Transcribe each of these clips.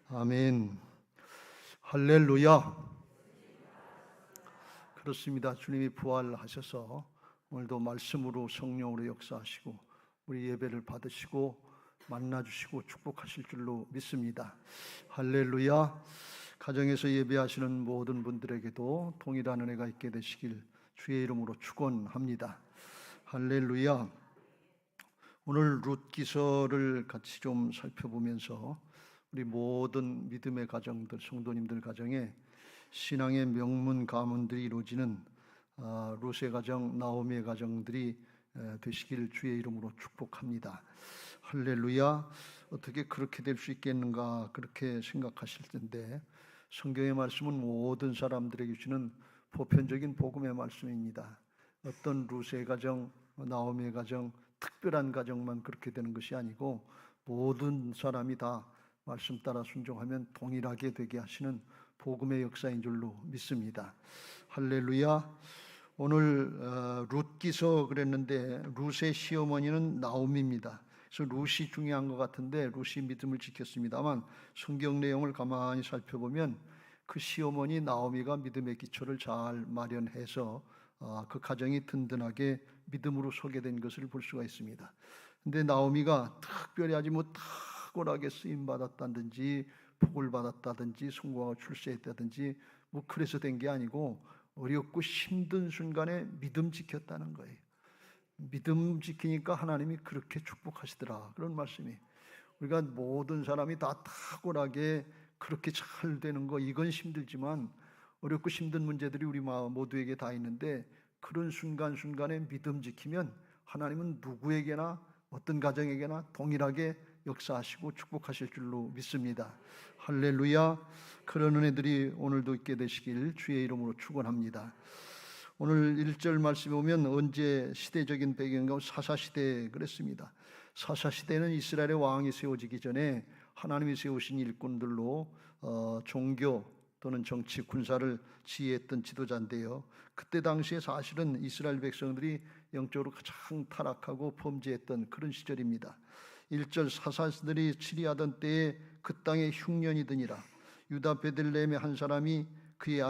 아멘. 할렐루야. 그렇습니다. 주님이 부활하셔서 오늘도 말씀으로 성령으로 역사하시고 우리 예배를 받으시고 만나주시고 축복하실 줄로 믿습니다. 할렐루야. 가정에서 예배하시는 모든 분들에게도 동일한 은혜가 있게 되시길 주의 이름으로 축원합니다. 할렐루야. 오늘 룻기서를 같이 좀 살펴보면서 우리 모든 믿음의 가정들, 성도님들 가정에 신앙의 명문 가문들이 이루어지는 룻의 가정, 나오미의 가정들이 되시길 주의 이름으로 축복합니다. 할렐루야. 어떻게 그렇게 될 수 있겠는가 그렇게 생각하실 텐데 성경의 말씀은 모든 사람들에게 주는 보편적인 복음의 말씀입니다. 어떤 룻의 가정, 나오미의 가정, 특별한 가정만 그렇게 되는 것이 아니고 모든 사람이 다 말씀 따라 순종하면 동일하게 되게 하시는 복음의 역사인 줄로 믿습니다. 할렐루야. 오늘 룻기서 그랬는데 룻의 시어머니는 나오미입니다. 그래서 룻이 중요한 것 같은데 룻이 믿음을 지켰습니다만 성경 내용을 가만히 살펴보면 그 시어머니 나오미가 믿음의 기초를 잘 마련해서 그 가정이 든든하게 믿음으로 서게 된 것을 볼 수가 있습니다. 근데 나오미가 특별히 아주 탁월하게 쓰임 받았다든지 복을 받았다든지 성공하고 출세했다든지 그래서 된 게 아니고 어렵고 힘든 순간에 믿음 지켰다는 거예요. 믿음 지키니까 하나님이 그렇게 축복하시더라. 그런 말씀이. 우리가 모든 사람이 다 탁월하게 그렇게 잘 되는 거 이건 힘들지만 어렵고 힘든 문제들이 우리 모두에게 다 있는데 그런 순간순간에 믿음 지키면 하나님은 누구에게나 어떤 가정에게나 동일하게 역사하시고 축복하실 줄로 믿습니다. 할렐루야. 그런 은혜들이 오늘도 있게 되시길 주의 이름으로 축원합니다. 오늘 1절 말씀에 보면 언제 시대적인 배경과 사사시대 그랬습니다. 사사시대는 이스라엘의 왕이 세워지기 전에 하나님이 세우신 일꾼들로 종교 또는 정치, 군사를 지휘했던 지도자인데요. 그때 당시에 사실은 이스라엘 백성들이 영적으로 가장 타락하고 범죄했던 그런 시절입니다. 1절 사사들이 치리하던 때에 그 땅에 흉년이더니라. 유다 베들레헴의 한 사람이 그의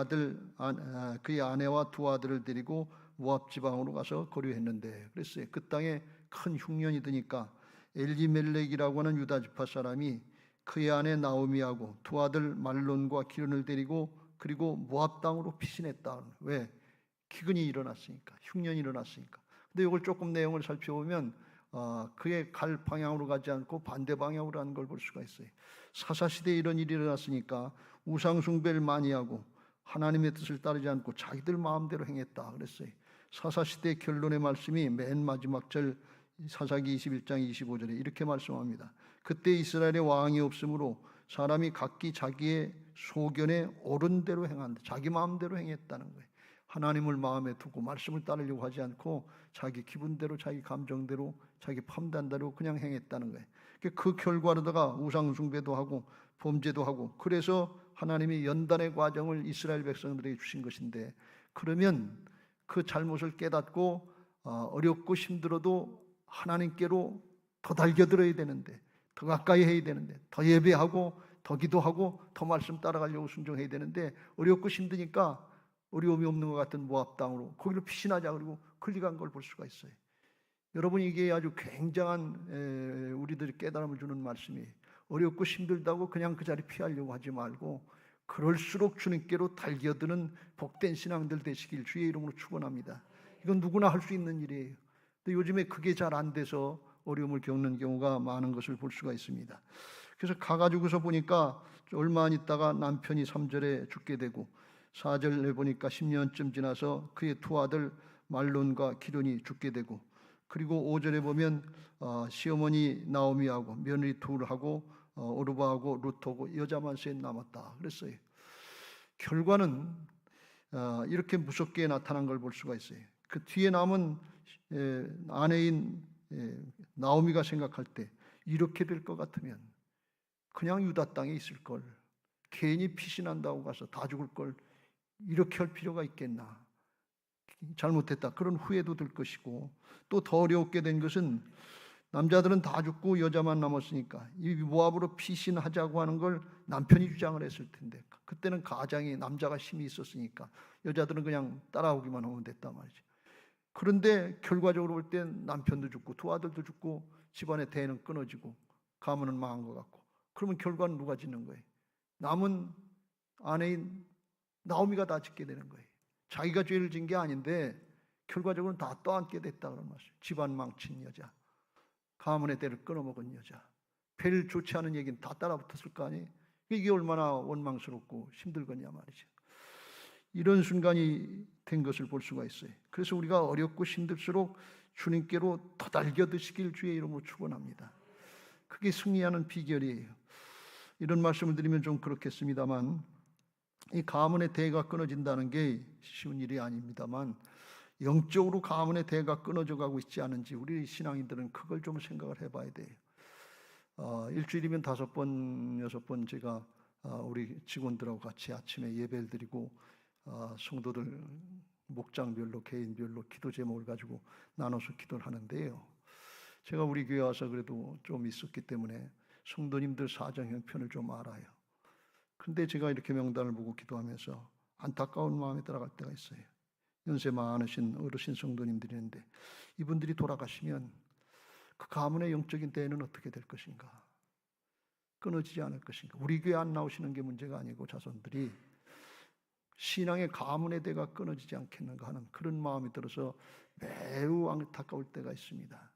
아내와 두 아들을 데리고 모압 지방으로 가서 거류했는데 그랬어요. 그 땅에 큰 흉년이 드니까 엘리멜렉이라고 하는 유다 지파 사람이 그의 아내 나오미하고 두 아들 말론과 기른을 데리고 그리고 모압 땅으로 피신했다. 왜? 기근이 일어났으니까, 흉년이 일어났으니까. 근데 이걸 조금 내용을 살펴보면 그의 갈 방향으로 가지 않고 반대 방향으로 하는 걸 볼 수가 있어요. 사사시대에 이런 일이 일어났으니까 우상숭배를 많이 하고 하나님의 뜻을 따르지 않고 자기들 마음대로 행했다 그랬어요. 사사시대의 결론의 말씀이 맨 마지막 절 사사기 21장 25절에 이렇게 말씀합니다. 그때 이스라엘의 왕이 없으므로 사람이 각기 자기의 소견에 옳은 대로 행한다. 자기 마음대로 행했다는 거예요. 하나님을 마음에 두고 말씀을 따르려고 하지 않고 자기 기분대로 자기 감정대로 자기 판단대로 그냥 행했다는 거예요. 그 결과로다가 우상숭배도 하고 범죄도 하고 그래서 하나님이 연단의 과정을 이스라엘 백성들에게 주신 것인데 그러면 그 잘못을 깨닫고 어렵고 힘들어도 하나님께로 더 달겨들어야 되는데 더 가까이 해야 되는데 더 예배하고 더 기도하고 더 말씀 따라가려고 순종해야 되는데 어렵고 힘드니까 어려움이 없는 것 같은 모압 땅으로 거기로 피신하자 그리고 클릭한 걸 볼 수가 있어요. 여러분 이게 아주 굉장한 우리들이 깨달음을 주는 말씀이에요. 어렵고 힘들다고 그냥 그 자리 피하려고 하지 말고 그럴수록 주님께로 달겨드는 복된 신앙들 되시길 주의 이름으로 축원합니다. 이건 누구나 할 수 있는 일이에요. 근데 요즘에 그게 잘 안 돼서 어려움을 겪는 경우가 많은 것을 볼 수가 있습니다. 그래서 가가지고서 보니까 얼마 안 있다가 남편이 3절에 죽게 되고 4절에 보니까 10년쯤 지나서 그의 두 아들 말론과 기론이 죽게 되고 그리고 5절에 보면 시어머니 나오미하고 며느리 둘하고 오르바하고 룻하고 여자만 셋 남았다 그랬어요. 결과는 이렇게 무섭게 나타난 걸 볼 수가 있어요. 그 뒤에 남은 아내인 나오미가 생각할 때 이렇게 될 것 같으면 그냥 유다 땅에 있을 걸 괜히 피신한다고 가서 다 죽을 걸 이렇게 할 필요가 있겠나. 잘못했다. 그런 후회도 들 것이고 또 더 어렵게 된 것은 남자들은 다 죽고 여자만 남았으니까 이 모압으로 피신하자고 하는 걸 남편이 주장을 했을 텐데, 그때는 가장이 남자가 힘이 있었으니까 여자들은 그냥 따라오기만 하면 됐단 말이죠. 그런데 결과적으로 볼 땐 남편도 죽고 두 아들도 죽고 집안의 대는 끊어지고 가문은 망한 것 같고, 그러면 결과는 누가 짓는 거예요? 남은 아내인 나오미가 다 짓게 되는 거예요. 자기가 죄를 진 게 아닌데 결과적으로는 다 떠안게 됐다 그런 말이에요. 집안 망친 여자, 가문의 대를 끊어먹은 여자, 별 좋지 않은 얘기는 다 따라붙었을 거 아니에요. 이게 얼마나 원망스럽고 힘들겠냐 말이죠. 이런 순간이 된 것을 볼 수가 있어요. 그래서 우리가 어렵고 힘들수록 주님께로 더달겨 드시길 주의 이름으로 축원합니다. 그게 승리하는 비결이에요. 이런 말씀을 드리면 좀 그렇겠습니다만, 이 가문의 대가 끊어진다는 게 쉬운 일이 아닙니다만, 영적으로 가문의 대가 끊어져 가고 있지 않은지 우리 신앙인들은 그걸 좀 생각을 해봐야 돼요. 일주일이면 5번, 6번 제가 우리 직원들하고 같이 아침에 예배를 드리고 성도들 목장별로 개인별로 기도 제목을 가지고 나눠서 기도를 하는데요. 제가 우리 교회 와서 그래도 좀 있었기 때문에 성도님들 사정 형편을 좀 알아요. 그런데 제가 이렇게 명단을 보고 기도하면서 안타까운 마음이 들어갈 때가 있어요. 연세 많으신 어르신 성도님들이 있는데 이분들이 돌아가시면 그 가문의 영적인 대회는 어떻게 될 것인가? 끊어지지 않을 것인가? 우리 교회 안 나오시는 게 문제가 아니고 자손들이 신앙의 가문의 대가 끊어지지 않겠는가 하는 그런 마음이 들어서 매우 안타까울 때가 있습니다.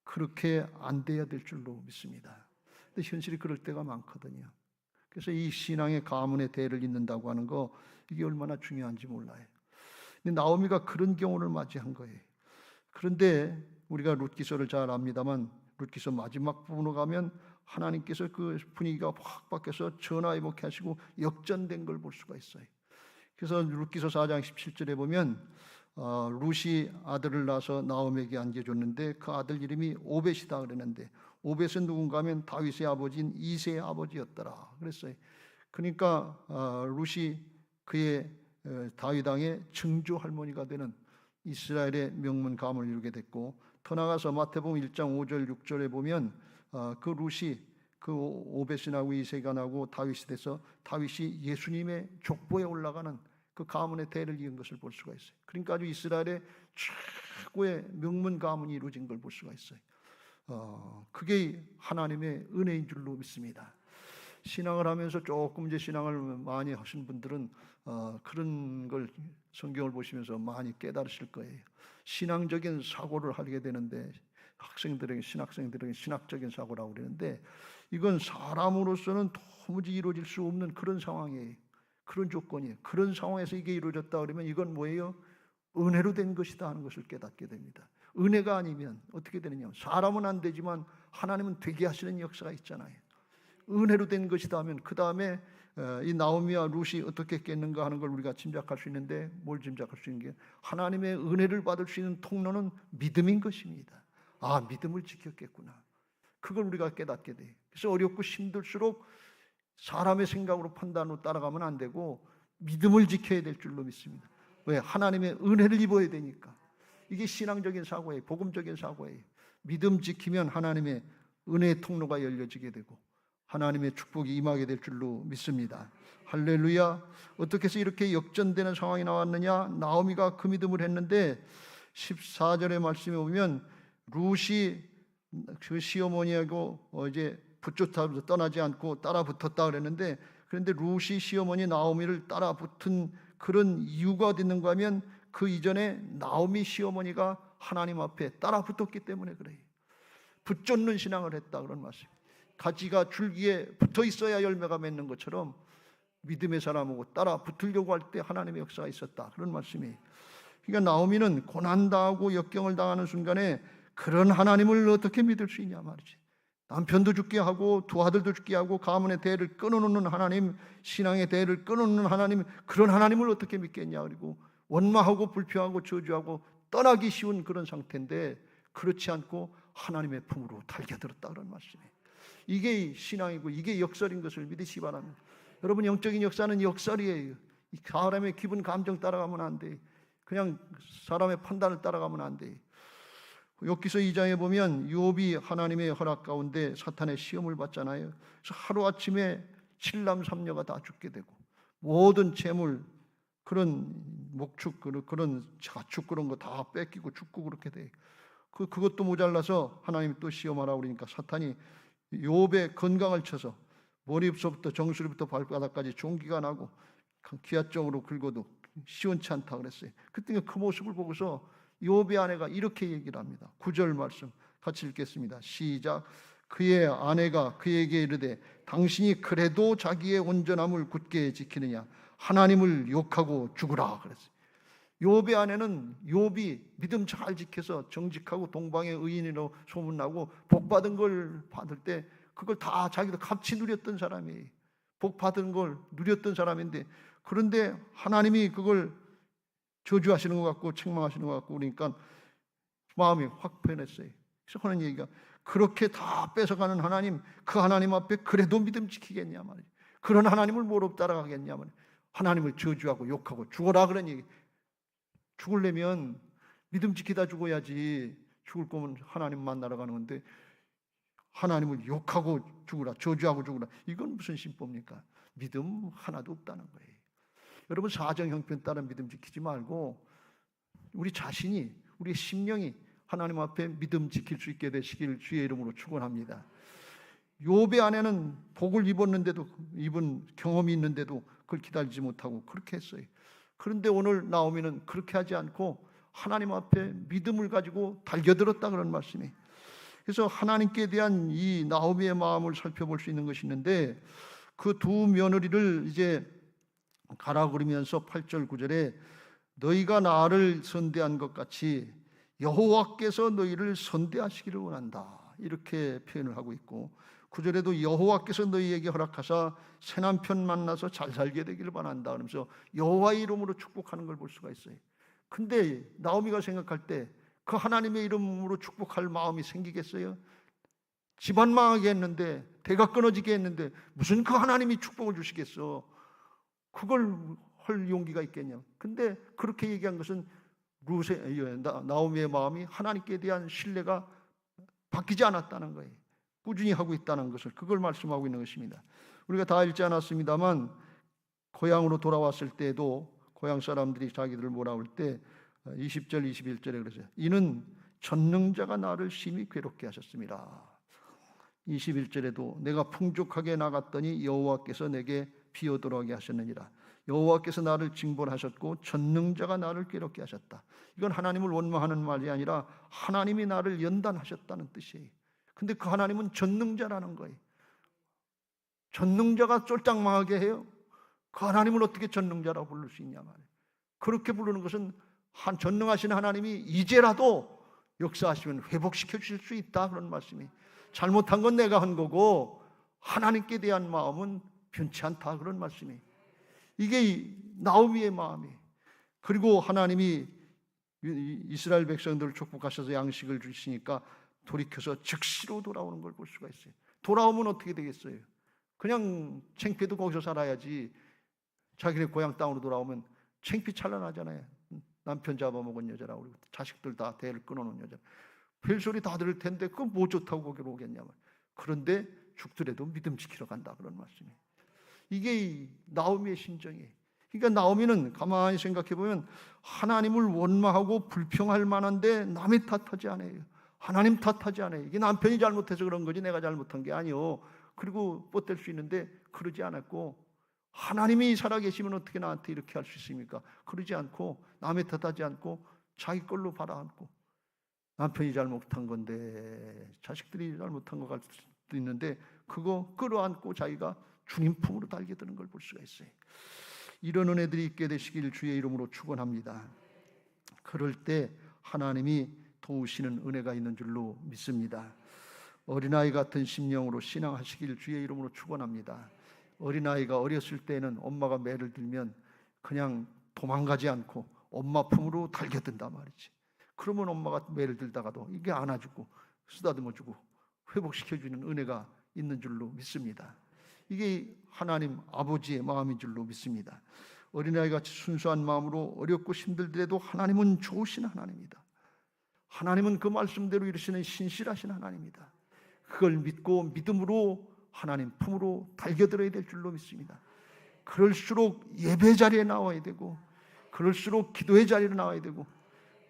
그렇게 안 돼야 될 줄로 믿습니다. 근데 현실이 그럴 때가 많거든요. 그래서 이 신앙의 가문의 대를 잇는다고 하는 거, 이게 얼마나 중요한지 몰라요. 근데 나오미가 그런 경우를 맞이한 거예요. 그런데 우리가 룻기서를 잘 압니다만, 룻기서 마지막 부분으로 가면 하나님께서 그 분위기가 확 바뀌어서 전화위복해 하시고 역전된 걸 볼 수가 있어요. 그래서 룻기서 4장 17절에 보면 룻이 아들을 낳아서 나오미에게 안겨줬는데 그 아들 이름이 오벳이다 그랬는데, 오벳은 누군가 하면 다윗의 아버지인 이새의 아버지였더라 그랬어요. 그러니까 룻이 그의 다윗 왕의 증조 할머니가 되는 이스라엘의 명문 가문을 이루게 됐고, 더 나아가서 마태복음 1장 5절 6절에 보면 그 룻이 그 오벳이 나고 이새가 나고 다윗이 돼서 다윗이 예수님의 족보에 올라가는 그 가문의 대를 이은 것을 볼 수가 있어요. 그러니까 아주 이스라엘의 최고의 명문 가문이 이루어진 걸 볼 수가 있어요. 그게 하나님의 은혜인 줄로 믿습니다. 신앙을 하면서 조금 이제 신앙을 많이 하신 분들은 그런 걸 성경을 보시면서 많이 깨달으실 거예요. 신앙적인 사고를 하게 되는데, 학생들에게 신학생들에게 신학적인 사고라고 그러는데, 이건 사람으로서는 도무지 이루어질 수 없는 그런 상황이에요. 그런 조건이에요. 그런 상황에서 이게 이루어졌다 그러면 이건 뭐예요? 은혜로 된 것이다 하는 것을 깨닫게 됩니다. 은혜가 아니면 어떻게 되느냐? 사람은 안 되지만 하나님은 되게 하시는 역사가 있잖아요. 은혜로 된 것이다 하면 그 다음에 이 나오미와 룻이 어떻게 했겠는가 하는 걸 우리가 짐작할 수 있는데, 뭘 짐작할 수 있는 게, 하나님의 은혜를 받을 수 있는 통로는 믿음인 것입니다. 아, 믿음을 지켰겠구나. 그걸 우리가 깨닫게 돼요. 그래서 어렵고 힘들수록 사람의 생각으로 판단으로 따라가면 안 되고 믿음을 지켜야 될 줄로 믿습니다. 왜? 하나님의 은혜를 입어야 되니까. 이게 신앙적인 사고예요. 복음적인 사고예요. 믿음 지키면 하나님의 은혜의 통로가 열려지게 되고 하나님의 축복이 임하게 될 줄로 믿습니다. 할렐루야. 어떻게 해서 이렇게 역전되는 상황이 나왔느냐? 나오미가 그 믿음을 했는데 14절의 말씀에 보면 룻이 그 시어머니하고 이제 붙잡아서 떠나지 않고 따라 붙었다 그랬는데, 그런데 룻이 시어머니 나오미를 따라 붙은 그런 이유가 어디 있는가 하면 그 이전에 나오미 시어머니가 하나님 앞에 따라 붙었기 때문에 그래요. 붙잡는 신앙을 했다 그런 말씀. 가지가 줄기에 붙어 있어야 열매가 맺는 것처럼 믿음의 사람하고 따라 붙으려고 할 때 하나님의 역사가 있었다 그런 말씀이에요. 그러니까 나오미는 고난당하고 역경을 당하는 순간에 그런 하나님을 어떻게 믿을 수 있냐 말이지. 남편도 죽게 하고 두 아들도 죽게 하고 가문의 대를 끊어놓는 하나님, 신앙의 대를 끊어놓는 하나님, 그런 하나님을 어떻게 믿겠냐. 그리고 원망하고 불평하고 저주하고 떠나기 쉬운 그런 상태인데 그렇지 않고 하나님의 품으로 달겨들었다 그런 말씀이에요. 이게 신앙이고 이게 역설인 것을 믿으시기 바랍니다. 여러분, 영적인 역사는 역설이에요. 사람의 기분 감정 따라가면 안 돼. 그냥 사람의 판단을 따라가면 안 돼. 욥기서 2장에 보면 욥이 하나님의 허락 가운데 사탄의 시험을 받잖아요. 그래서 하루아침에 7남 3녀가 다 죽게 되고 모든 재물, 그런 목축, 그런 자축 그런 거 다 뺏기고 죽고 그렇게 돼. 그것도 모자라서 하나님이 또 시험하라고 그러니까 사탄이 욥의 건강을 쳐서 머리부터 정수리부터 발바닥까지 종기가 나고 기하적으로 긁어도 시원치 않다 그랬어요. 그때 그 모습을 보고서 욥의 아내가 이렇게 얘기를 합니다. 9절 말씀 같이 읽겠습니다. 시작. 그의 아내가 그에게 이르되 당신이 그래도 자기의 온전함을 굳게 지키느냐 하나님을 욕하고 죽으라 그랬어요. 욥의 아내는 욥이 믿음 잘 지켜서 정직하고 동방의 의인으로 소문나고 복 받은 걸 받을 때 그걸 다 자기도 같이 누렸던 사람이에요. 복 받은 걸 누렸던 사람인데, 그런데 하나님이 그걸 저주하시는 것 같고 책망하시는 것 같고 그러니까 마음이 확 변했어요. 그래서 하는 얘기가 그렇게 다 뺏어가는 하나님, 그 하나님 앞에 그래도 믿음 지키겠냐 말이에요. 그런 하나님을 뭐로 따라가겠냐 말이에요. 하나님을 저주하고 욕하고 죽어라 그런 얘기. 죽으려면 믿음 지키다 죽어야지. 죽을 거면 하나님 만나러 가는 건데 하나님을 욕하고 죽으라, 저주하고 죽으라, 이건 무슨 신법입니까? 믿음 하나도 없다는 거예요. 여러분, 사정 형편 따라 믿음 지키지 말고 우리 자신이, 우리 심령이 하나님 앞에 믿음 지킬 수 있게 되시길 주의 이름으로 축원합니다. 욥의 아내는 복을 입었는데도, 입은 경험이 있는데도 그걸 기다리지 못하고 그렇게 했어요. 그런데 오늘 나오미는 그렇게 하지 않고 하나님 앞에 믿음을 가지고 달겨들었다 그런 말씀이. 그래서 하나님께 대한 이 나오미의 마음을 살펴볼 수 있는 것이 있는데, 그 두 며느리를 이제 가라 그러면서 8절 9절에 너희가 나를 선대한 것 같이 여호와께서 너희를 선대하시기를 원한다 이렇게 표현을 하고 있고, 9절에도 여호와께서 너희에게 허락하사 새 남편 만나서 잘 살게 되기를 바란다 그러면서 여호와의 이름으로 축복하는 걸 볼 수가 있어요. 근데 나오미가 생각할 때 그 하나님의 이름으로 축복할 마음이 생기겠어요? 집안 망하게 했는데, 대가 끊어지게 했는데 무슨 그 하나님이 축복을 주시겠어? 그걸 할 용기가 있겠냐? 근데 그렇게 얘기한 것은 나오미의 마음이 하나님께 대한 신뢰가 바뀌지 않았다는 거예요. 꾸준히 하고 있다는 것을, 그걸 말씀하고 있는 것입니다. 우리가 다 읽지 않았습니다만 고향으로 돌아왔을 때도 고향 사람들이 자기들을 몰아올 때 20절 21절에 그러죠. 이는 전능자가 나를 심히 괴롭게 하셨습니다. 21절에도 내가 풍족하게 나갔더니 여호와께서 내게 비오도록 하셨느니라. 여호와께서 나를 징벌하셨고 전능자가 나를 괴롭게 하셨다. 이건 하나님을 원망하는 말이 아니라 하나님이 나를 연단하셨다는 뜻이에요. 근데 그 하나님은 전능자라는 거예요. 전능자가 쫄딱 망하게 해요? 그 하나님을 어떻게 전능자라고 부를 수 있냐 말이에요. 그렇게 부르는 것은 전능하신 하나님이 이제라도 역사하시면 회복시켜 주실 수 있다 그런 말씀이. 잘못한 건 내가 한 거고 하나님께 대한 마음은 변치 않다 그런 말씀이. 이게 나오미의 마음이. 그리고 하나님이 이스라엘 백성들을 축복하셔서 양식을 주시니까 돌이켜서 즉시로 돌아오는 걸 볼 수가 있어요. 돌아오면 어떻게 되겠어요? 그냥 창피해도 거기서 살아야지. 자기네 고향 땅으로 돌아오면 창피 찬란하잖아요. 남편 잡아먹은 여자라고 그러고 자식들 다 대를 끊어놓은 여자. 별소리 다 들을 텐데 그건 뭐 좋다고 거기로 오겠냐면. 그런데 죽더라도 믿음 지키러 간다 그런 말씀이에요. 이게 나오미의 심정이에요. 그러니까 나오미는 가만히 생각해 보면 하나님을 원망하고 불평할 만한데 남의 탓하지 않아요. 하나님 탓하지 않아요. 이게 남편이 잘못해서 그런 거지 내가 잘못한 게 아니요. 그리고 뻗댈 수 있는데 그러지 않았고, 하나님이 살아계시면 어떻게 나한테 이렇게 할 수 있습니까? 그러지 않고 남의 탓하지 않고 자기 걸로 바라안고, 남편이 잘못한 건데 자식들이 잘못한 것 같을 수도 있는데 그거 끌어안고 자기가 주님 품으로 달겨드는 걸 볼 수가 있어요. 이런 은혜들이 있게 되시길 주의 이름으로 축원합니다. 그럴 때 하나님이 도우시는 은혜가 있는 줄로 믿습니다. 어린아이 같은 심령으로 신앙하시길 주의 이름으로 축원합니다. 어린아이가 어렸을 때는 엄마가 매를 들면 그냥 도망가지 않고 엄마 품으로 달겨든단 말이지. 그러면 엄마가 매를 들다가도 이게 안아주고 쓰다듬어주고 회복시켜주는 은혜가 있는 줄로 믿습니다. 이게 하나님 아버지의 마음인 줄로 믿습니다. 어린아이같이 순수한 마음으로 어렵고 힘들더라도 하나님은 좋으신 하나님이다. 하나님은 그 말씀대로 이루시는 신실하신 하나님이다. 그걸 믿고 믿음으로 하나님 품으로 달겨들어야 될 줄로 믿습니다. 그럴수록 예배 자리에 나와야 되고, 그럴수록 기도의 자리에 나와야 되고,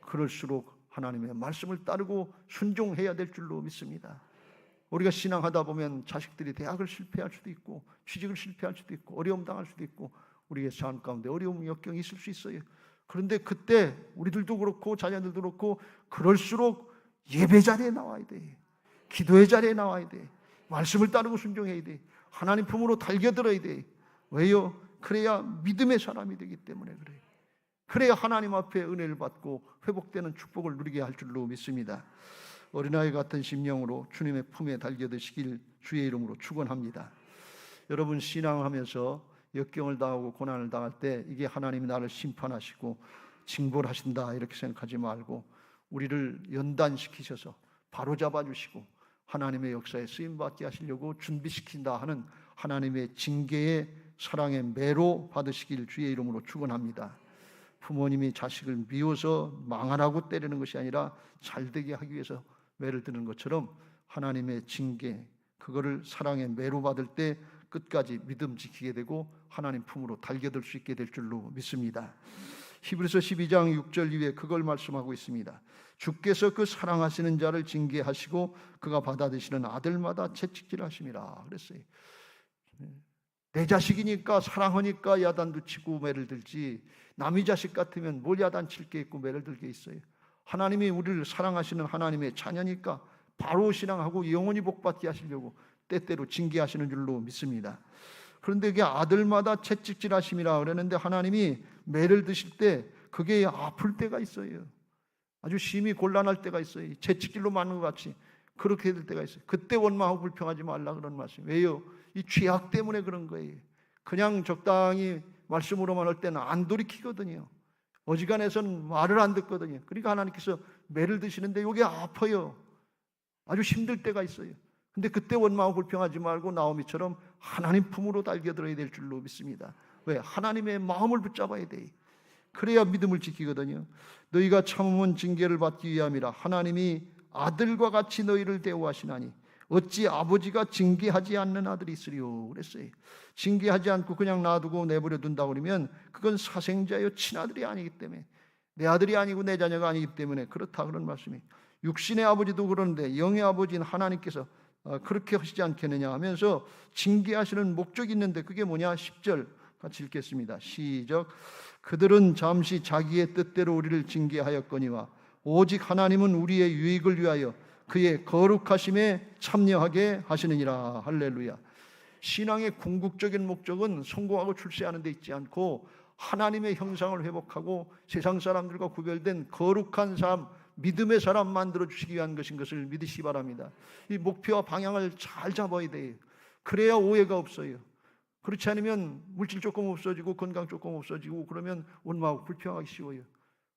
그럴수록 하나님의 말씀을 따르고 순종해야 될 줄로 믿습니다. 우리가 신앙하다 보면 자식들이 대학을 실패할 수도 있고, 취직을 실패할 수도 있고, 어려움 당할 수도 있고, 우리의 삶 가운데 어려움 역경이 있을 수 있어요. 그런데 그때 우리들도 그렇고 자녀들도 그렇고 그럴수록 예배 자리에 나와야 돼. 기도의 자리에 나와야 돼. 말씀을 따르고 순종해야 돼. 하나님 품으로 달겨들어야 돼. 왜요? 그래야 믿음의 사람이 되기 때문에 그래요. 그래야 하나님 앞에 은혜를 받고 회복되는 축복을 누리게 할 줄로 믿습니다. 어린아이 같은 심령으로 주님의 품에 달겨드시길 주의 이름으로 축원합니다. 여러분, 신앙하면서 역경을 당하고 고난을 당할 때 이게 하나님이 나를 심판하시고 징벌하신다 이렇게 생각하지 말고, 우리를 연단시키셔서 바로잡아 주시고 하나님의 역사에 쓰임받게 하시려고 준비시킨다 하는 하나님의 징계의 사랑의 매로 받으시길 주의 이름으로 축원합니다. 부모님이 자식을 미워서 망하라고 때리는 것이 아니라 잘되게 하기 위해서 매를 드는 것처럼 하나님의 징계, 그거를 사랑의 매로 받을 때 끝까지 믿음 지키게 되고 하나님 품으로 달겨들 수 있게 될 줄로 믿습니다. 히브리서 12장 6절 이후에 그걸 말씀하고 있습니다. 주께서 그 사랑하시는 자를 징계하시고 그가 받아드시는 아들마다 채찍질하심이라 그랬어요. 내 자식이니까 사랑하니까 야단도 치고 매를 들지, 남의 자식 같으면 뭘 야단칠 게 있고 매를 들 게 있어요. 하나님이 우리를 사랑하시는 하나님의 자녀니까 바로 신앙하고 영원히 복받게 하시려고 때때로 징계하시는 줄로 믿습니다. 그런데 그게 아들마다 채찍질하심이라 그랬는데, 하나님이 매를 드실 때 그게 아플 때가 있어요. 아주 심히 곤란할 때가 있어요. 채찍질로 맞는 것 같이 그렇게 될 때가 있어요. 그때 원망하고 불평하지 말라 그런 말씀. 왜요? 이 죄악 때문에 그런 거예요. 그냥 적당히 말씀으로만 할 때는 안 돌이키거든요. 어지간해서는 말을 안 듣거든요. 그러니까 하나님께서 매를 드시는데 이게 아파요. 아주 힘들 때가 있어요. 근데 그때 원망하고 불평하지 말고 나오미처럼 하나님 품으로 달겨들어야 될 줄로 믿습니다. 왜? 하나님의 마음을 붙잡아야 돼. 그래야 믿음을 지키거든요. 너희가 참으면 징계를 받기 위함이라 하나님이 아들과 같이 너희를 대우하시나니 어찌 아버지가 징계하지 않는 아들이 있으리요 그랬어요. 징계하지 않고 그냥 놔두고 내버려 둔다 그러면 그건 사생자요 친아들이 아니기 때문에, 내 아들이 아니고 내 자녀가 아니기 때문에 그렇다 그런 말씀이. 육신의 아버지도 그러는데 영의 아버지인 하나님께서 그렇게 하시지 않겠느냐 하면서 징계하시는 목적이 있는데 그게 뭐냐? 10절 같이 읽겠습니다. 시작. 그들은 잠시 자기의 뜻대로 우리를 징계하였거니와 오직 하나님은 우리의 유익을 위하여 그의 거룩하심에 참여하게 하시느니라. 할렐루야. 신앙의 궁극적인 목적은 성공하고 출세하는 데 있지 않고 하나님의 형상을 회복하고 세상 사람들과 구별된 거룩한 삶, 믿음의 사람 만들어주시기 위한 것인 것을 믿으시기 바랍니다. 이 목표와 방향을 잘 잡아야 돼요. 그래야 오해가 없어요. 그렇지 않으면 물질 조금 없어지고 건강 조금 없어지고 그러면 원망하고 불평하기 쉬워요.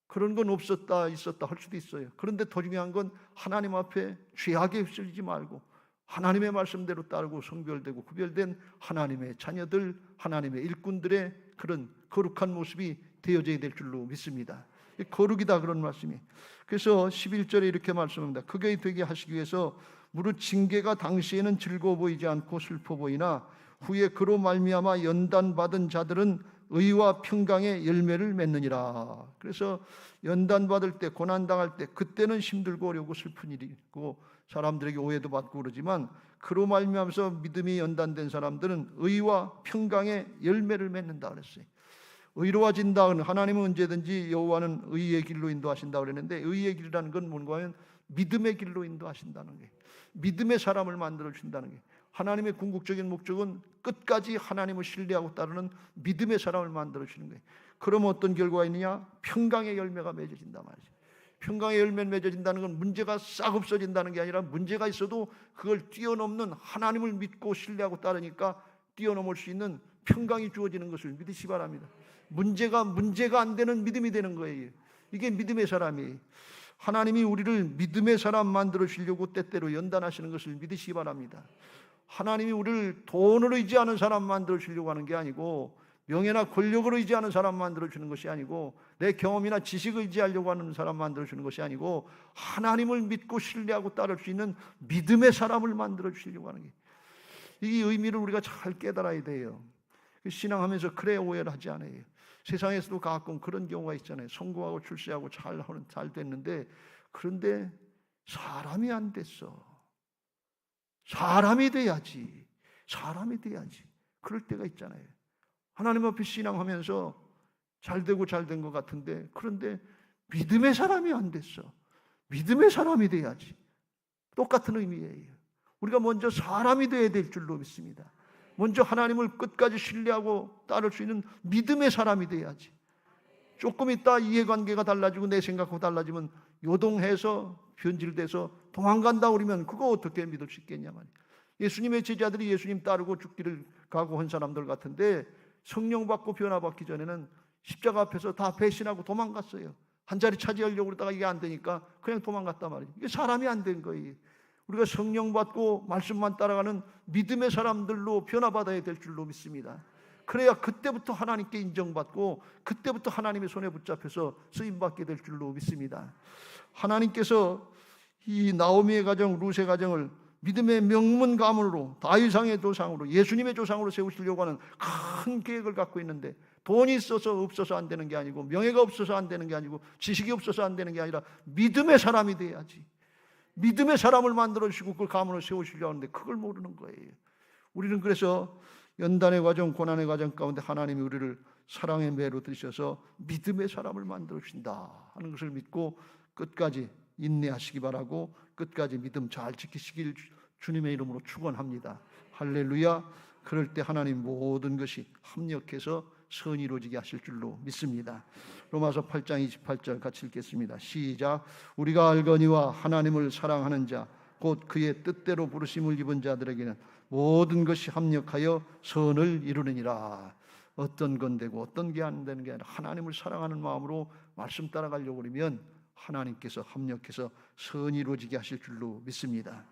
그런 건 없었다 있었다 할 수도 있어요. 그런데 더 중요한 건 하나님 앞에 죄악에 휩쓸리지 말고 하나님의 말씀대로 따르고 성별되고 구별된 하나님의 자녀들, 하나님의 일꾼들의 그런 거룩한 모습이 되어져야 될 줄로 믿습니다. 거룩이다 그런 말씀이. 그래서 11절에 이렇게 말씀합니다. 그게 되게 하시기 위해서 무릇 징계가 당시에는 즐거워 보이지 않고 슬퍼 보이나 후에 그로 말미암아 연단받은 자들은 의와 평강의 열매를 맺느니라. 그래서 연단받을 때, 고난당할 때 그때는 힘들고 어려우고 슬픈 일이 있고 사람들에게 오해도 받고 그러지만 그로 말미암아서 믿음이 연단된 사람들은 의와 평강의 열매를 맺는다 그랬어요. 의로워진다. 하나님은 언제든지 여호와는 의의 길로 인도하신다 그랬는데 의의 길이라는 건 뭔가 하면 믿음의 길로 인도하신다는 게, 믿음의 사람을 만들어 주신다는 게, 하나님의 궁극적인 목적은 끝까지 하나님을 신뢰하고 따르는 믿음의 사람을 만들어 주시는 거예요. 그러면 어떤 결과가 있느냐? 평강의 열매가 맺어진단 말이죠. 평강의 열매가 맺어진다는 건 문제가 싹 없어진다는 게 아니라 문제가 있어도 그걸 뛰어넘는, 하나님을 믿고 신뢰하고 따르니까 뛰어넘을 수 있는 평강이 주어지는 것을 믿으시기 바랍니다. 문제가 안 되는 믿음이 되는 거예요. 이게 믿음의 사람이에요. 하나님이 우리를 믿음의 사람 만들어 주시려고 때때로 연단하시는 것을 믿으시기 바랍니다. 하나님이 우리를 돈으로 의지하는 사람 만들어 주시려고 하는 게 아니고 명예나 권력을 의지하는 사람 만들어주는 것이 아니고, 내 경험이나 지식을 의지하려고 하는 사람 만들어주는 것이 아니고, 하나님을 믿고 신뢰하고 따를 수 있는 믿음의 사람을 만들어주시려고 하는 게, 이 의미를 우리가 잘 깨달아야 돼요. 신앙하면서 그래 오해를 하지 않아요. 세상에서도 가끔 그런 경우가 있잖아요. 성공하고 출세하고 잘 됐는데, 그런데 사람이 안 됐어. 사람이 돼야지. 그럴 때가 있잖아요. 하나님 앞에 신앙하면서 잘 되고 잘 된 것 같은데, 그런데 믿음의 사람이 안 됐어. 믿음의 사람이 돼야지. 똑같은 의미예요. 우리가 먼저 사람이 돼야 될 줄로 믿습니다. 먼저 하나님을 끝까지 신뢰하고 따를 수 있는 믿음의 사람이 돼야지. 조금 있다 이해관계가 달라지고 내 생각하고 달라지면 요동해서 변질돼서 도망간다 그러면 그거 어떻게 믿을 수 있겠냐 말이야. 예수님의 제자들이 예수님 따르고 죽기를 각오한 사람들 같은데, 성령 받고 변화받기 전에는 십자가 앞에서 다 배신하고 도망갔어요. 한 자리 차지하려고 그러다가 이게 안 되니까 그냥 도망갔단 말이에요. 이게 사람이 안 된 거예요. 우리가 성령 받고 말씀만 따라가는 믿음의 사람들로 변화받아야 될 줄로 믿습니다. 그래야 그때부터 하나님께 인정받고 그때부터 하나님의 손에 붙잡혀서 쓰임받게 될 줄로 믿습니다. 하나님께서 이 나오미의 가정, 룻의 가정을 믿음의 명문 가문으로, 다윗왕의 조상으로, 예수님의 조상으로 세우시려고 하는 큰 계획을 갖고 있는데, 돈이 있어서 없어서 안 되는 게 아니고, 명예가 없어서 안 되는 게 아니고, 지식이 없어서 안 되는 게 아니라 믿음의 사람이 돼야지. 믿음의 사람을 만들어주시고 그걸 가문으로 세우시려고 하는데 그걸 모르는 거예요. 우리는 그래서 연단의 과정, 고난의 과정 가운데 하나님이 우리를 사랑의 매로 들이셔서 믿음의 사람을 만들어주신다 하는 것을 믿고 끝까지 인내하시기 바라고, 끝까지 믿음 잘 지키시길 주님의 이름으로 축원합니다. 할렐루야. 그럴 때 하나님 모든 것이 합력해서 선이 이루어지게 하실 줄로 믿습니다. 로마서 8장 28절 같이 읽겠습니다. 시작. 우리가 알거니와 하나님을 사랑하는 자 곧 그의 뜻대로 부르심을 입은 자들에게는 모든 것이 합력하여 선을 이루느니라. 어떤 건 되고 어떤 게 안 되는 게 아니라 하나님을 사랑하는 마음으로 말씀 따라가려고 그러면 하나님께서 합력해서 선이 이루어지게 하실 줄로 믿습니다.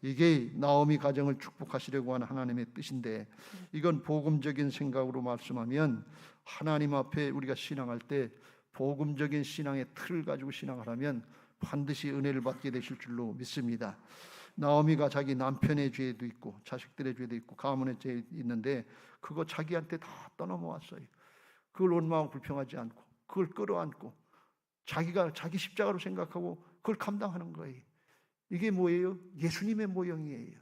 이게 나오미 가정을 축복하시려고 하는 하나님의 뜻인데, 이건 복음적인 생각으로 말씀하면 하나님 앞에 우리가 신앙할 때 복음적인 신앙의 틀을 가지고 신앙을 하면 반드시 은혜를 받게 되실 줄로 믿습니다. 나오미가 자기 남편의 죄도 있고 자식들의 죄도 있고 가문의 죄도 있는데 그거 자기한테 다 떠넘어왔어요. 그걸 원망하고 불평하지 않고 그걸 끌어안고 자기가 자기 십자가로 생각하고 그걸 감당하는 거예요. 이게 뭐예요? 예수님의 모형이에요.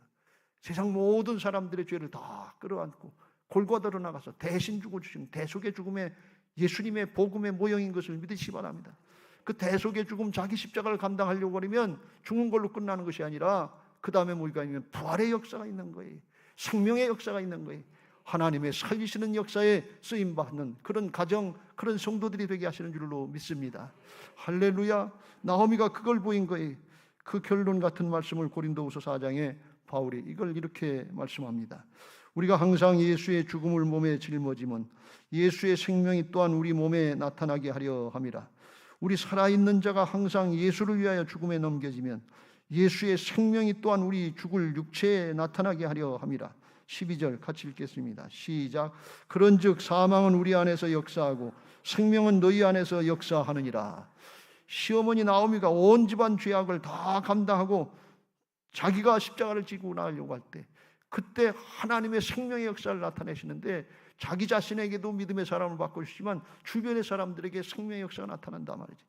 세상 모든 사람들의 죄를 다 끌어안고 골고다로 나가서 대신 죽어주신 대속의 죽음의 예수님의 복음의 모형인 것을 믿으시기 바랍니다. 그 대속의 죽음, 자기 십자가를 감당하려고 하면 죽는 걸로 끝나는 것이 아니라 그 다음에 뭐가 있냐면 부활의 역사가 있는 거예요. 생명의 역사가 있는 거예요. 하나님의 살리시는 역사에 쓰임받는 그런 가정, 그런 성도들이 되게 하시는 줄로 믿습니다. 할렐루야. 나오미가 그걸 보인 거예요. 그 결론 같은 말씀을 고린도후서 4장에 바울이 이걸 이렇게 말씀합니다. 우리가 항상 예수의 죽음을 몸에 짊어지면 예수의 생명이 또한 우리 몸에 나타나게 하려 함이라. 우리 살아있는 자가 항상 예수를 위하여 죽음에 넘겨지면 예수의 생명이 또한 우리 죽을 육체에 나타나게 하려 함이라. 12절 같이 읽겠습니다. 시작. 그런즉 사망은 우리 안에서 역사하고 생명은 너희 안에서 역사하느니라. 시어머니 나오미가 온 집안 죄악을 다 감당하고 자기가 십자가를 지고 나가려고 할 때 그때 하나님의 생명의 역사를 나타내시는데 자기 자신에게도 믿음의 사람을 바꿔주시지만 주변의 사람들에게 생명의 역사가 나타난단 말이지.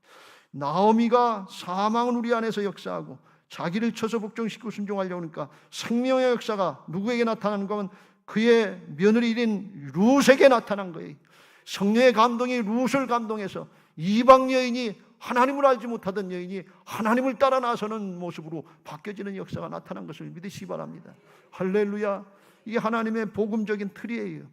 나오미가 사망은 우리 안에서 역사하고 자기를 쳐서 복종시키고 순종하려고 하니까 생명의 역사가 누구에게 나타나는 거면 그의 며느리인 룻에게 나타난 거예요. 성령의 감동이 룻을 감동해서 이방 여인이 하나님을 알지 못하던 여인이 하나님을 따라 나서는 모습으로 바뀌어지는 역사가 나타난 것을 믿으시기 바랍니다. 할렐루야. 이게 하나님의 복음적인 틀이에요.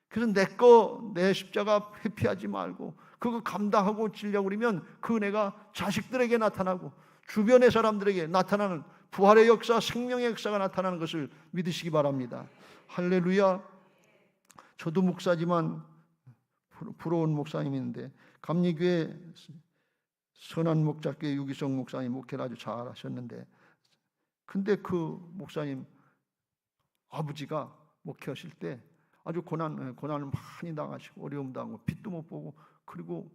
그래서 내 십자가 회피하지 말고 그거 감당하고 지려고 그러면 그 은혜가 자식들에게 나타나고 주변의 사람들에게 나타나는 부활의 역사, 생명의 역사가 나타나는 것을 믿으시기 바랍니다. 할렐루야. 저도 목사지만 부러운 목사님인데 감리교회 선한 목자교회 유기성 목사님 목회를 아주 잘 하셨는데, 근데 그 목사님 아버지가 목회하실 때 아주 고난을 많이 당하시고 어려움 당하고 빛도 못 보고 그리고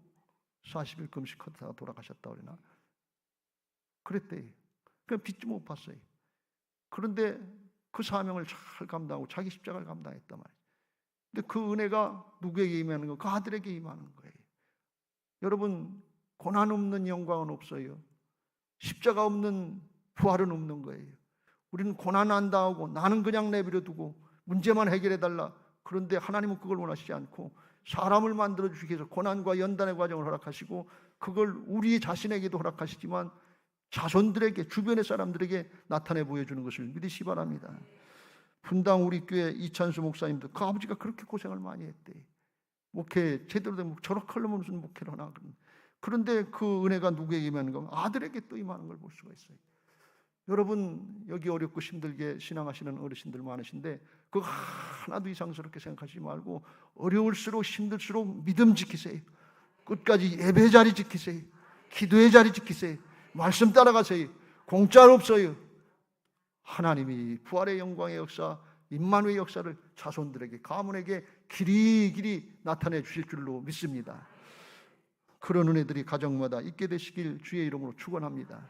40일 금식하다가 돌아가셨다 그러나 그랬대요. 그냥 빛도 못 봤어요. 그런데 그 사명을 잘 감당하고 자기 십자가를 감당했단 말이에요. 근데 그 은혜가 누구에게 임하는 거? 그 아들에게 임하는 거예요. 여러분, 고난 없는 영광은 없어요. 십자가 없는 부활은 없는 거예요. 우리는 고난 안 당하고 나는 그냥 내버려 두고 문제만 해결해 달라. 그런데 하나님은 그걸 원하시지 않고 사람을 만들어 주시기 위해서 고난과 연단의 과정을 허락하시고 그걸 우리 자신에게도 허락하시지만 자손들에게, 주변의 사람들에게 나타내 보여주는 것을 믿으시기 바랍니다. 분당 우리 교회 이찬수 목사님도 그 아버지가 그렇게 고생을 많이 했대. 목회 제대로 된 저렇게 하려면 무슨 목회를 하나. 그런데 그 은혜가 누구에게 임하는 가? 아들에게 또 임하는 걸 볼 수가 있어요. 여러분, 여기 어렵고 힘들게 신앙하시는 어르신들 많으신데 그거 하나도 이상스럽게 생각하지 말고 어려울수록 힘들수록 믿음 지키세요. 끝까지 예배 자리 지키세요. 기도의 자리 지키세요. 말씀 따라가세요. 공짜로 없어요. 하나님이 부활의 영광의 역사, 임마누의 역사를 자손들에게, 가문에게 길이길이 나타내 주실 줄로 믿습니다. 그런 은혜들이 가정마다 있게 되시길 주의 이름으로 축원합니다.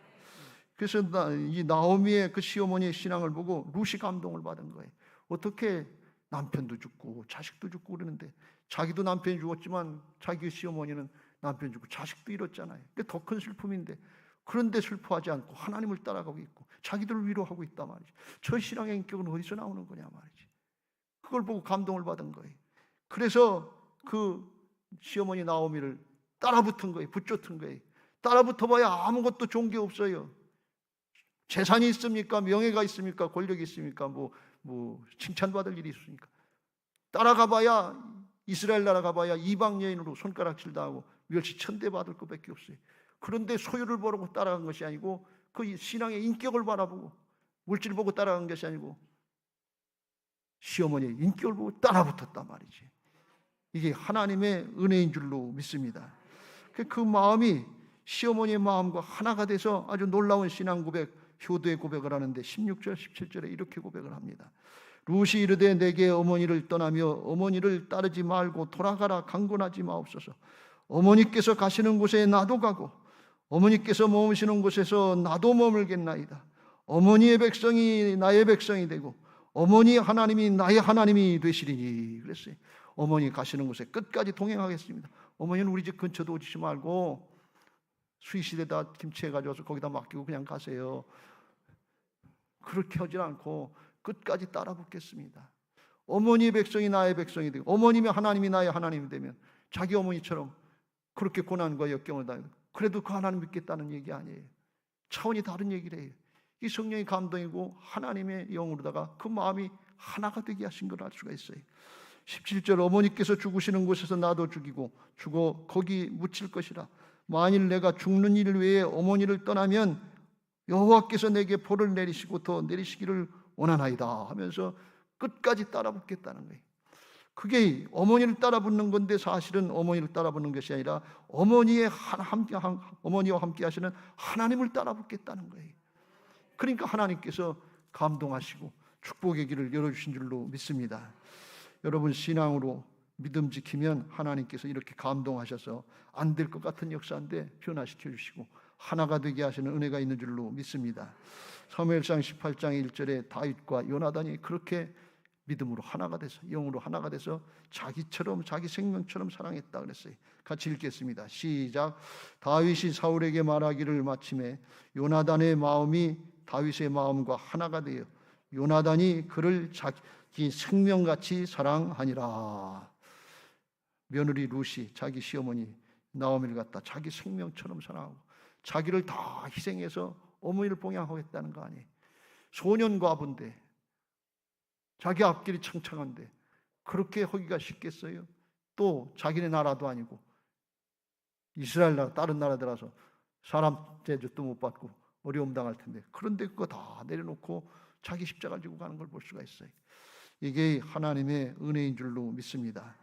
그래서 이 나오미의 그 시어머니의 신앙을 보고 룻이 감동을 받은 거예요. 어떻게 남편도 죽고 자식도 죽고 그러는데 자기도 남편이 죽었지만 자기 시어머니는 남편 죽고 자식도 잃었잖아요. 그게 더 큰 슬픔인데 그런데 슬퍼하지 않고 하나님을 따라가고 있고 자기들을 위로하고 있단 말이지. 저 신앙의 인격은 어디서 나오는 거냐 말이지. 그걸 보고 감동을 받은 거예요. 그래서 그 시어머니 나오미를 따라붙은 거예요. 붙잡은 거예요. 따라붙어봐야 아무것도 좋은 게 없어요. 재산이 있습니까? 명예가 있습니까? 권력이 있습니까? 뭐 칭찬받을 일이 있습니까? 따라가봐야 이스라엘 나라 가봐야 이방 여인으로 손가락질 당하고 멸시 천대받을 것밖에 없어요. 그런데 소유를 보고 따라간 것이 아니고 그 신앙의 인격을 바라보고 물질 보고 따라간 것이 아니고 시어머니의 인격을 보고 따라붙었단 말이지. 이게 하나님의 은혜인 줄로 믿습니다. 그 마음이 시어머니의 마음과 하나가 돼서 아주 놀라운 신앙 고백, 효도의 고백을 하는데 16절 17절에 이렇게 고백을 합니다. 룻이 이르되 내게 어머니를 떠나며 어머니를 따르지 말고 돌아가라 강권하지 마옵소서. 어머니께서 가시는 곳에 나도 가고 어머니께서 머무시는 곳에서 나도 머물겠나이다. 어머니의 백성이 나의 백성이 되고 어머니 하나님이 나의 하나님이 되시리니 그랬어요. 어머니 가시는 곳에 끝까지 동행하겠습니다. 어머니는 우리 집 근처도 오지 말고 수의시대다 김치해 가져와서 거기다 맡기고 그냥 가세요. 그렇게 하지 않고 끝까지 따라 붙겠습니다. 어머니의 백성이 나의 백성이 되고 어머님의 하나님이 나의 하나님이 되면 자기 어머니처럼 그렇게 고난과 역경을 당해도 그래도 그 하나님 믿겠다는 얘기 아니에요. 차원이 다른 얘기를 해요. 이 성령의 감동이고 하나님의 영으로다가 그 마음이 하나가 되게 하신 걸 알 수가 있어요. 17절 어머니께서 죽으시는 곳에서 나도 죽이고 죽어 거기 묻힐 것이라. 만일 내가 죽는 일 외에 어머니를 떠나면 여호와께서 내게 벌을 내리시고 더 내리시기를 원하나이다 하면서 끝까지 따라붙겠다는 거예요. 그게 어머니를 따라붙는 건데 사실은 어머니를 따라붙는 것이 아니라 어머니와 함께 하시는 하나님을 따라붙겠다는 거예요. 그러니까 하나님께서 감동하시고 축복의 길을 열어주신 줄로 믿습니다. 여러분 신앙으로 믿음 지키면 하나님께서 이렇게 감동하셔서 안 될 것 같은 역사인데 변화시켜 주시고 하나가 되게 하시는 은혜가 있는 줄로 믿습니다. 사무엘상 18장 1절에 다윗과 요나단이 그렇게 믿음으로 하나가 돼서 영으로 하나가 돼서 자기처럼 자기 생명처럼 사랑했다 그랬어요. 같이 읽겠습니다. 시작. 다윗이 사울에게 말하기를 마침에 요나단의 마음이 다윗의 마음과 하나가 되어 요나단이 그를 자기 생명같이 사랑하니라. 며느리 룻이 자기 시어머니 나오미를 갖다 자기 생명처럼 사랑하고 자기를 다 희생해서 어머니를 봉양하겠다는 거 아니에요. 소년 과부인데 자기 앞길이 창창한데 그렇게 하기가 쉽겠어요? 또 자기네 나라도 아니고 이스라엘 나라 다른 나라들어서 사람 대접도 못 받고 어려움 당할 텐데 그런데 그거 다 내려놓고 자기 십자가를 지고 가는 걸 볼 수가 있어요. 이게 하나님의 은혜인 줄로 믿습니다.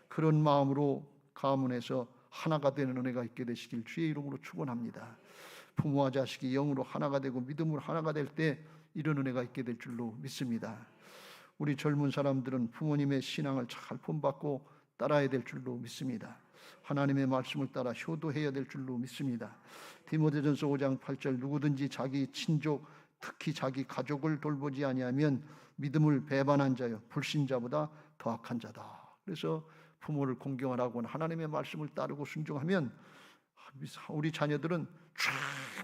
그런 마음으로 가문에서 하나가 되는 은혜가 있게 되시길 주의 이름으로 축원합니다. 부모와 자식이 영으로 하나가 되고 믿음으로 하나가 될 때 이런 은혜가 있게 될 줄로 믿습니다. 우리 젊은 사람들은 부모님의 신앙을 잘 본받고 따라야 될 줄로 믿습니다. 하나님의 말씀을 따라 효도해야 될 줄로 믿습니다. 디모데전서 5장 8절 누구든지 자기 친족 특히 자기 가족을 돌보지 아니하면 믿음을 배반한 자여 불신자보다 더 악한 자다. 그래서 부모를 공경하라고 하나님의 말씀을 따르고 순종하면 우리 자녀들은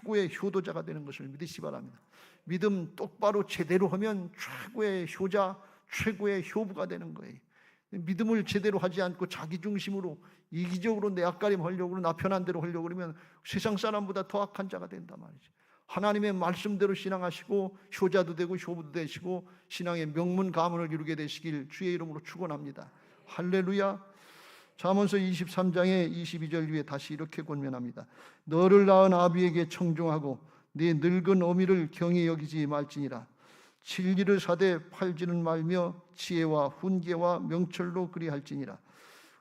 최고의 효도자가 되는 것을 믿으시기 바랍니다. 믿음 똑바로 제대로 하면 최고의 효자, 최고의 효부가 되는 거예요. 믿음을 제대로 하지 않고 자기 중심으로 이기적으로 내 앞가림 하려고 나 편한 대로 하려고 그러면 세상 사람보다 더 악한 자가 된단 말이죠. 하나님의 말씀대로 신앙하시고 효자도 되고 효부도 되시고 신앙의 명문 가문을 이루게 되시길 주의 이름으로 축원합니다. 할렐루야. 잠언서 23장의 22절 위에 다시 이렇게 권면합니다. 너를 낳은 아비에게 청종하고 네 늙은 어미를 경히 여기지 말지니라. 진리를 사되 팔지는 말며 지혜와 훈계와 명철로 그리할지니라.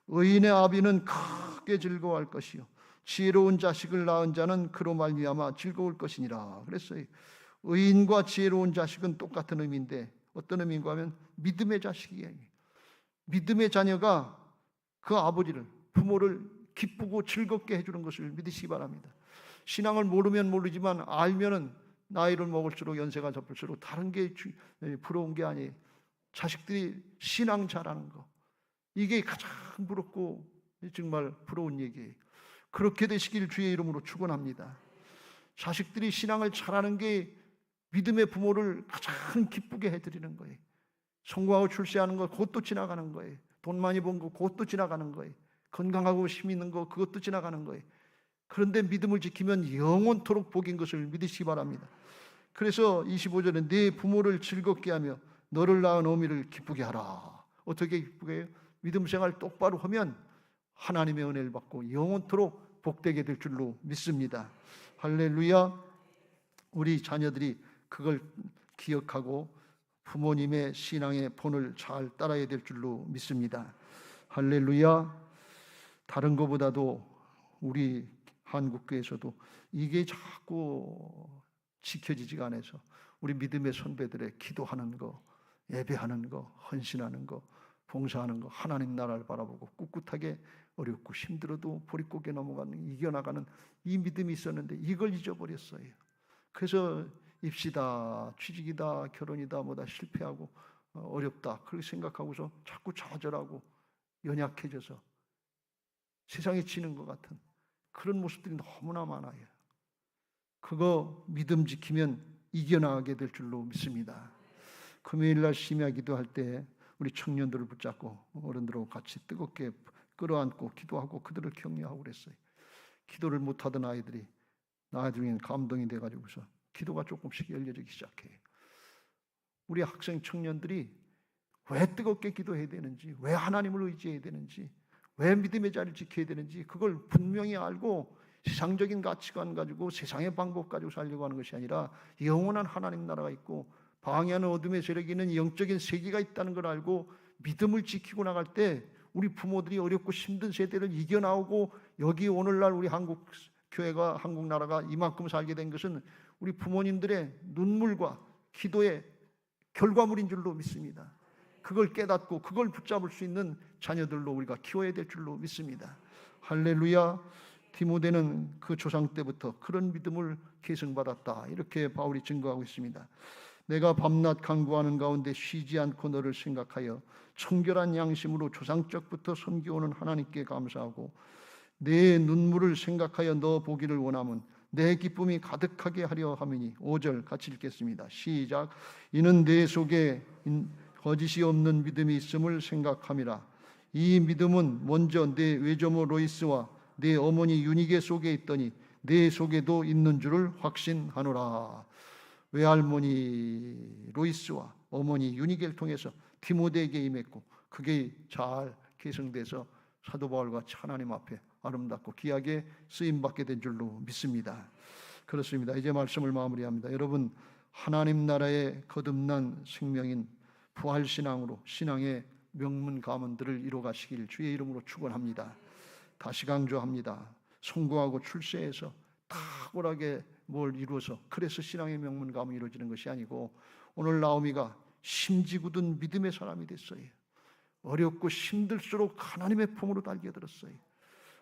의인의 아비는 크게 즐거워할 것이요 지혜로운 자식을 낳은 자는 그로 말미암아 즐거울 것이니라. 그랬어요. 의인과 지혜로운 자식은 똑같은 의미인데 어떤 의미인가 하면 믿음의 자식이에요. 믿음의 자녀가 그 아버지를, 부모를 기쁘고 즐겁게 해주는 것을 믿으시기 바랍니다. 신앙을 모르면 모르지만 알면은 나이를 먹을수록 연세가 접을수록 다른 게 부러운 게 아니에요. 자식들이 신앙 잘하는 거, 이게 가장 부럽고 정말 부러운 얘기예요. 그렇게 되시길 주의 이름으로 축원합니다. 자식들이 신앙을 잘하는 게 믿음의 부모를 가장 기쁘게 해드리는 거예요. 성공하고 출세하는 거 그것도 지나가는 거예요. 돈 많이 번 거 그것도 지나가는 거예요. 건강하고 힘 있는 거 그것도 지나가는 거예요. 그런데 믿음을 지키면 영원토록 복인 것을 믿으시기 바랍니다. 그래서 25절에 네 부모를 즐겁게 하며 너를 낳은 어미를 기쁘게 하라. 어떻게 기쁘게 해요? 믿음 생활 똑바로 하면 하나님의 은혜를 받고 영원토록 복되게 될 줄로 믿습니다. 할렐루야. 우리 자녀들이 그걸 기억하고 부모님의 신앙의 본을 잘 따라야 될 줄로 믿습니다. 할렐루야. 다른 것보다도 우리 한국교회에서도 이게 자꾸 지켜지지가 않아서 우리 믿음의 선배들의 기도하는 거, 예배하는 거, 헌신하는 거, 봉사하는 거, 하나님 나라를 바라보고 꿋꿋하게 어렵고 힘들어도 보릿고개 넘어가는, 이겨나가는 이 믿음이 있었는데 이걸 잊어버렸어요. 그래서 입시다, 취직이다, 결혼이다, 뭐다 실패하고 어렵다 그렇게 생각하고서 자꾸 좌절하고 연약해져서 세상에 지는 것 같은 그런 모습들이 너무나 많아요. 그거 믿음 지키면 이겨나가게 될 줄로 믿습니다. 금요일날 심야 기도할 때 우리 청년들을 붙잡고 어른들하고 같이 뜨겁게 끌어안고 기도하고 그들을 격려하고 그랬어요. 기도를 못하던 아이들이 나중엔 감동이 돼가지고서 기도가 조금씩 열려지기 시작해요. 우리 학생 청년들이 왜 뜨겁게 기도해야 되는지, 왜 하나님을 의지해야 되는지, 왜 믿음의 자리를 지켜야 되는지 그걸 분명히 알고 세상적인 가치관 가지고 세상의 방법 가지고 살려고 하는 것이 아니라 영원한 하나님 나라가 있고 방해하는 어둠의 세력이 있는 영적인 세계가 있다는 걸 알고 믿음을 지키고 나갈 때 우리 부모들이 어렵고 힘든 세대를 이겨나오고 여기 오늘날 우리 한국 교회가 한국 나라가 이만큼 살게 된 것은 우리 부모님들의 눈물과 기도의 결과물인 줄로 믿습니다. 그걸 깨닫고 그걸 붙잡을 수 있는 자녀들로 우리가 키워야 될 줄로 믿습니다. 할렐루야. 디모데는 그 조상 때부터 그런 믿음을 계승받았다. 이렇게 바울이 증거하고 있습니다. 내가 밤낮 간구하는 가운데 쉬지 않고 너를 생각하여 청결한 양심으로 조상적부터 섬겨오는 하나님께 감사하고 내 눈물을 생각하여 너 보기를 원함은 내 기쁨이 가득하게 하려 함이니. 5절 같이 읽겠습니다. 시작. 이는 내 속에 거짓이 없는 믿음이 있음을 생각함이라. 이 믿음은 먼저 내 외조모 로이스와 내 어머니 유니게 속에 있더니 내 속에도 있는 줄을 확신하노라. 외할머니 로이스와 어머니 유니게를 통해서 디모데에게 임했고 그게 잘 계승돼서 사도 바울과 하나님 앞에 아름답고 귀하게 쓰임받게 된 줄로 믿습니다. 그렇습니다. 이제 말씀을 마무리합니다. 여러분, 하나님 나라의 거듭난 생명인 부활신앙으로 신앙의 명문 가문들을 이루어가시길 주의 이름으로 축원합니다. 다시 강조합니다. 성공하고 출세해서 탁월하게 뭘 이루어서 그래서 신앙의 명문 가문이 이루어지는 것이 아니고 오늘 나오미가 심지 굳은 믿음의 사람이 됐어요. 어렵고 힘들수록 하나님의 품으로 달겨들었어요.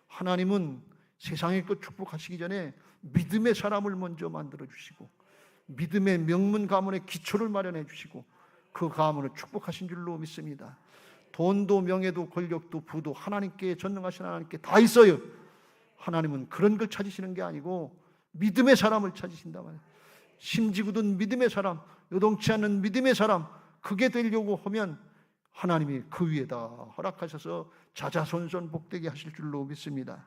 하나님은 세상의 것 축복하시기 전에 믿음의 사람을 먼저 만들어 주시고 믿음의 명문 가문의 기초를 마련해 주시고 그 가문을 축복하신 줄로 믿습니다. 돈도 명예도 권력도 부도 하나님께 전능하신 하나님께 다 있어요. 하나님은 그런 걸 찾으시는 게 아니고 믿음의 사람을 찾으신다 말이에요. 심지 굳은 믿음의 사람, 요동치 않는 믿음의 사람, 그게 되려고 하면 하나님이 그 위에다 허락하셔서 자자손손 복되게 하실 줄로 믿습니다.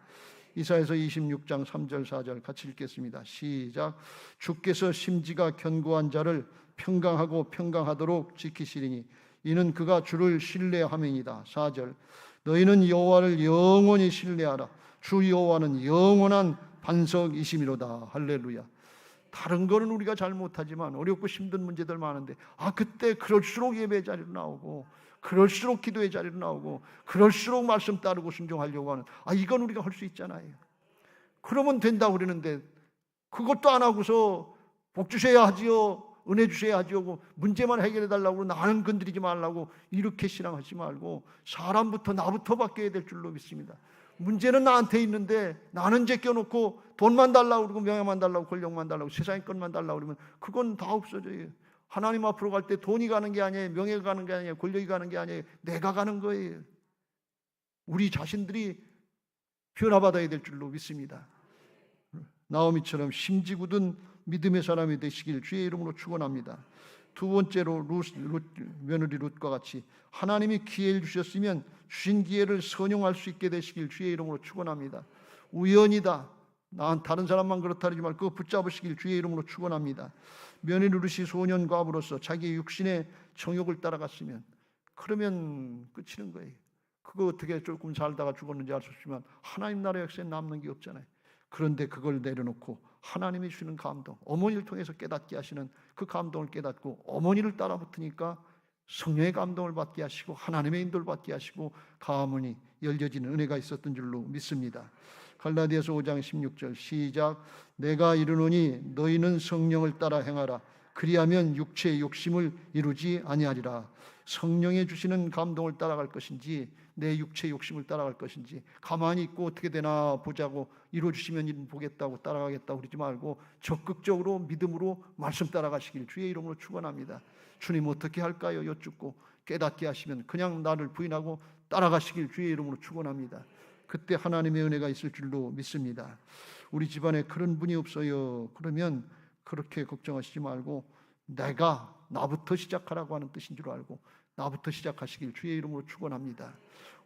이사야서 26장 3절 4절 같이 읽겠습니다. 시작. 주께서 심지가 견고한 자를 평강하고 평강하도록 지키시리니 이는 그가 주를 신뢰함이니이다. 4절. 너희는 여호와를 영원히 신뢰하라. 주 여호와는 영원한 반석이심이로다. 할렐루야. 다른 거는 우리가 잘 못하지만 어렵고 힘든 문제들 많은데 그때 그럴수록 예배 자리로 나오고 그럴수록 기도의 자리로 나오고 그럴수록 말씀 따르고 순종하려고 하는 이건 우리가 할 수 있잖아요. 그러면 된다고 그러는데 그것도 안 하고서 복 주셔야 하지요, 은혜 주셔야 하지요, 문제만 해결해 달라고 나는 건드리지 말라고 이렇게 신앙하지 말고 사람부터 나부터 바뀌어야 될 줄로 믿습니다. 문제는 나한테 있는데 나는 제껴놓고 돈만 달라고 그러고 명예만 달라고 권력만 달라고 세상의 것만 달라고 그러면 그건 다 없어져요. 하나님 앞으로 갈 때 돈이 가는 게 아니에요. 명예가 가는 게 아니에요. 권력이 가는 게 아니에요. 내가 가는 거예요. 우리 자신들이 변화받아야 될 줄로 믿습니다. 나오미처럼 심지 굳은 믿음의 사람이 되시길 주의 이름으로 축원합니다. 두 번째로 며느리 룻과 같이 하나님이 기회를 주셨으면 주신 기회를 선용할 수 있게 되시길 주의 이름으로 축원합니다. 우연이다, 난 다른 사람만 그렇다 하지 말고 그거 붙잡으시길 주의 이름으로 축원합니다. 며느리 룻이 소년 과부로서 자기 육신의 정욕을 따라갔으면 그러면 끝이는 거예요. 그거 어떻게 조금 살다가 죽었는지 알 수 없지만 하나님 나라 역사에 남는 게 없잖아요. 그런데 그걸 내려놓고 하나님이 주시는 감동, 어머니를 통해서 깨닫게 하시는 그 감동을 깨닫고 어머니를 따라 붙으니까 성령의 감동을 받게 하시고 하나님의 인도를 받게 하시고 가문이 열려지는 은혜가 있었던 줄로 믿습니다. 갈라디아서 5장 16절 시작. 내가 이르노니 너희는 성령을 따라 행하라. 그리하면 육체의 욕심을 이루지 아니하리라. 성령이 주시는 감동을 따라갈 것인지 내 육체의 욕심을 따라갈 것인지 가만히 있고 어떻게 되나 보자고 이루어주시면 보겠다고 따라가겠다고 그러지 말고 적극적으로 믿음으로 말씀 따라가시길 주의 이름으로 축원합니다. 주님 어떻게 할까요? 여쭙고 깨닫게 하시면 그냥 나를 부인하고 따라가시길 주의 이름으로 축원합니다. 그때 하나님의 은혜가 있을 줄로 믿습니다. 우리 집안에 그런 분이 없어요. 그러면 그렇게 걱정하시지 말고 내가 나부터 시작하라고 하는 뜻인 줄 알고 나부터 시작하시길 주의 이름으로 축원합니다.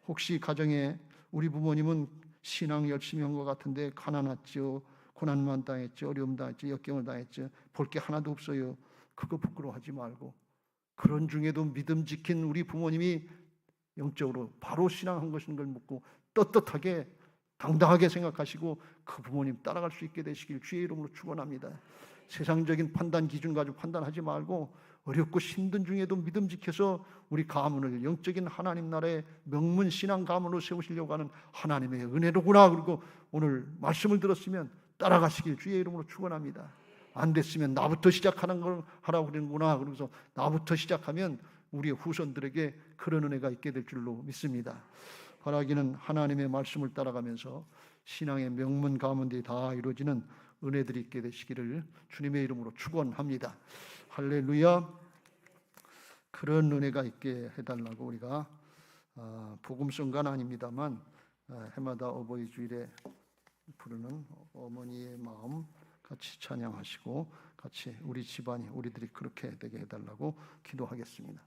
혹시 가정에 우리 부모님은 신앙 열심히 한 것 같은데 가난했죠, 고난만 당했죠, 어려움 당했죠, 역경을 당했죠, 볼 게 하나도 없어요. 그거 부끄러워하지 말고 그런 중에도 믿음 지킨 우리 부모님이 영적으로 바로 신앙한 것인 걸 묻고 떳떳하게 당당하게 생각하시고 그 부모님 따라갈 수 있게 되시길 주의 이름으로 축원합니다. 세상적인 판단 기준 가지고 판단하지 말고 어렵고 힘든 중에도 믿음 지켜서 우리 가문을 영적인 하나님 나라의 명문 신앙 가문으로 세우시려고 하는 하나님의 은혜로구나. 그리고 오늘 말씀을 들었으면 따라가시길 주의 이름으로 축원합니다. 안 됐으면 나부터 시작하는 걸 하라고 그러는구나. 그러면서 나부터 시작하면 우리의 후손들에게 그런 은혜가 있게 될 줄로 믿습니다. 바라기는 하나님의 말씀을 따라가면서 신앙의 명문 가문들이 다 이루어지는 은혜들이 있게 되시기를 주님의 이름으로 축원합니다. 할렐루야. 그런 은혜가 있게 해달라고 우리가 복음성가는 아닙니다만 해마다 어버이 주일에 부르는 어머니의 마음 같이 찬양하시고 같이 우리 집안이 우리들이 그렇게 되게 해달라고 기도하겠습니다.